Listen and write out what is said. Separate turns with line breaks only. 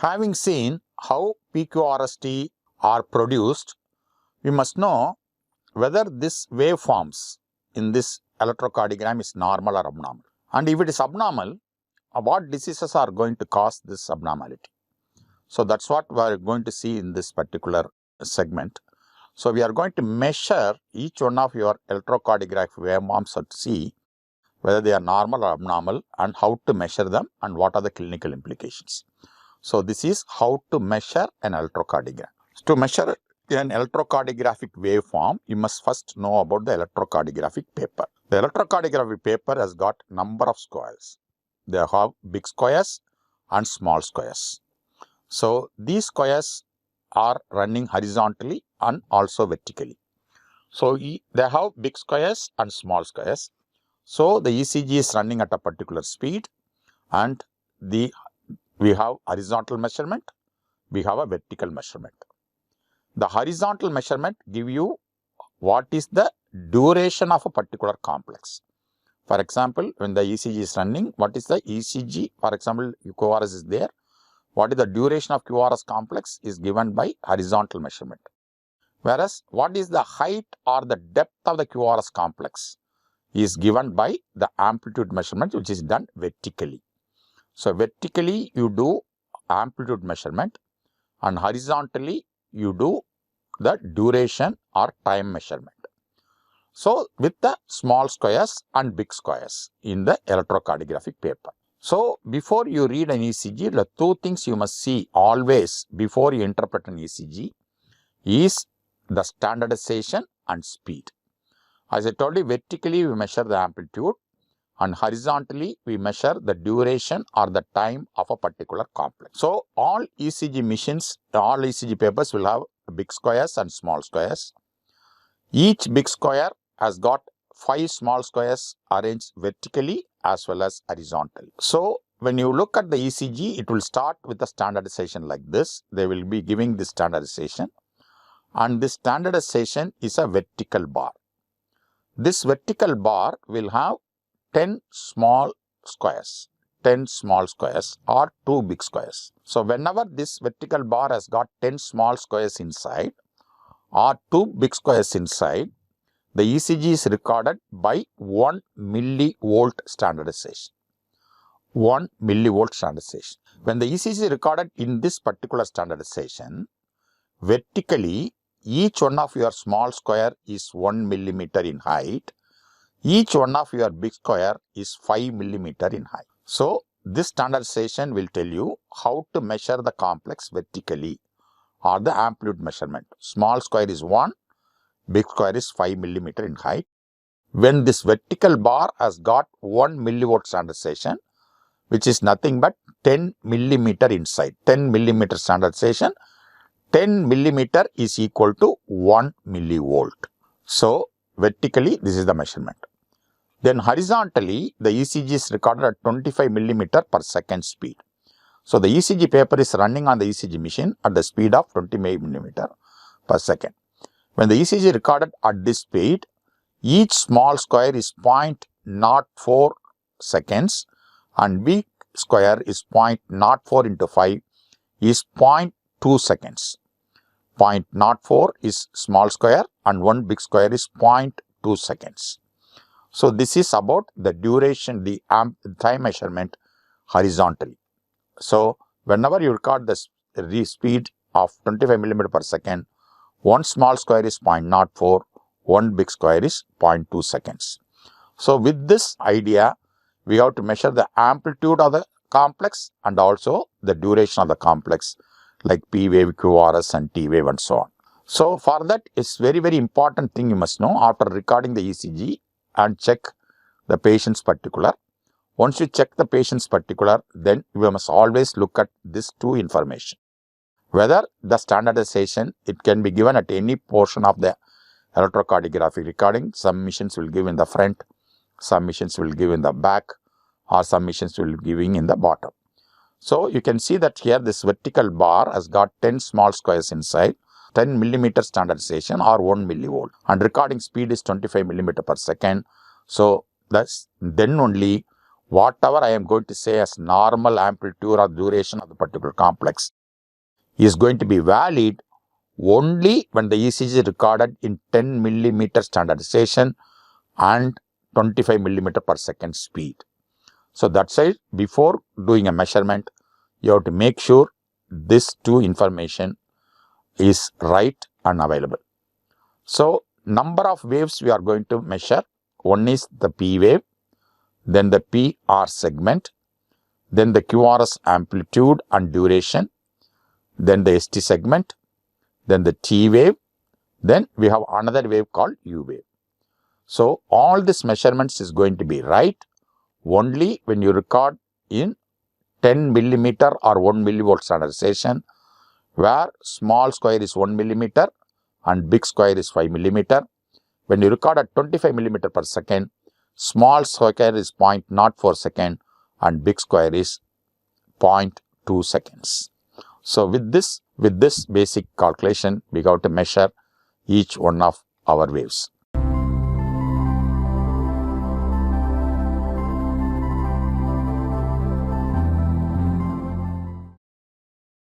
Having seen how PQRST are produced, we must know whether this waveforms in this electrocardiogram is normal or abnormal. And if it is abnormal, what diseases are going to cause this abnormality? So that's what we are going to see in this particular segment. So we are going to measure each one of your electrocardiographic waveforms to see whether they are normal or abnormal and how to measure them and what are the clinical implications. So this is how to measure an electrocardiogram. To measure an electrocardiographic waveform, you must first know about the electrocardiographic paper. The electrocardiographic paper has got number of squares. They have big squares and small squares. So these squares are running horizontally and also vertically. So they have big squares and small squares. So the ECG is running at a particular speed and we have horizontal measurement, we have a vertical measurement. The horizontal measurement give you what is the duration of a particular complex. For example, when the ECG is running, what is the ECG? For example, QRS is there. What is the duration of QRS complex is given by horizontal measurement. Whereas, what is the height or the depth of the QRS complex is given by the amplitude measurement, which is done vertically. So, vertically you do amplitude measurement and horizontally you do the duration or time measurement. So, with the small squares and big squares in the electrocardiographic paper. So, before you read an ECG, the two things you must see always before you interpret an ECG is the standardization and speed. As I told you, vertically we measure the amplitude and horizontally we measure the duration or the time of a particular complex. So, all ECG machines, all ECG papers will have big squares and small squares. Each big square has got 5 small squares arranged vertically as well as horizontally. So, when you look at the ECG, it will start with the standardization like this. They will be giving this standardization and this standardization is a vertical bar. This vertical bar will have 10 small squares, 10 small squares or 2 big squares. So, whenever this vertical bar has got 10 small squares inside or 2 big squares inside, the ECG is recorded by 1 millivolt standardization. 1 millivolt standardization. When the ECG is recorded in this particular standardization, vertically each one of your small square is 1 millimeter in height. Each one of your big square is 5 millimeter in height. So, this standardization will tell you how to measure the complex vertically or the amplitude measurement. Small square is 1, big square is 5 millimeter in height. When this vertical bar has got 1 millivolt standardization, which is nothing but 10 millimeter inside, 10 millimeter standardization, 10 millimeter is equal to 1 millivolt. So, vertically this is the measurement. Then horizontally, the ECG is recorded at 25 millimeter per second speed. So, the ECG paper is running on the ECG machine at the speed of 25 millimeter per second. When the ECG is recorded at this speed, each small square is 0.04 seconds and big square is 0.04 into 5 is 0.2 seconds. 0.04 is small square and 1 big square is 0.2 seconds. So, this is about the duration, the time measurement horizontally. So, whenever you record the speed of 25 millimeter per second, 1 small square is 0.04, 1 big square is 0.2 seconds. So, with this idea, we have to measure the amplitude of the complex and also the duration of the complex like P wave, QRS and T wave and so on. So, for that, it's very important thing you must know after recording the ECG and check the patient's particular. Once you check the patient's particular, then you must always look at these two information. Whether the standardization, it can be given at any portion of the electrocardiographic recording. Some machines will give in the front, some machines will give in the back, or some machines will giving in the bottom. So, you can see that here this vertical bar has got 10 small squares inside, 10 millimeter standardization or 1 millivolt and recording speed is 25 millimeter per second. So, that's then only whatever I am going to say as normal amplitude or duration of the particular complex is going to be valid only when the ECG is recorded in 10 millimeter standardization and 25 millimeter per second speed. So that's why before doing a measurement, you have to make sure this two information is right and available. So number of waves we are going to measure. One is the P wave, then the PR segment, then the QRS amplitude and duration, then the ST segment, then the T wave, then we have another wave called U wave. So all these measurements is going to be right only when you record in 10 millimeter or 1 millivolt standardization, where small square is 1 millimeter and big square is 5 millimeter. When you record at 25 millimeter per second, small square is 0.04 second and big square is 0.2 seconds. So with this basic calculation, we got to measure each one of our waves.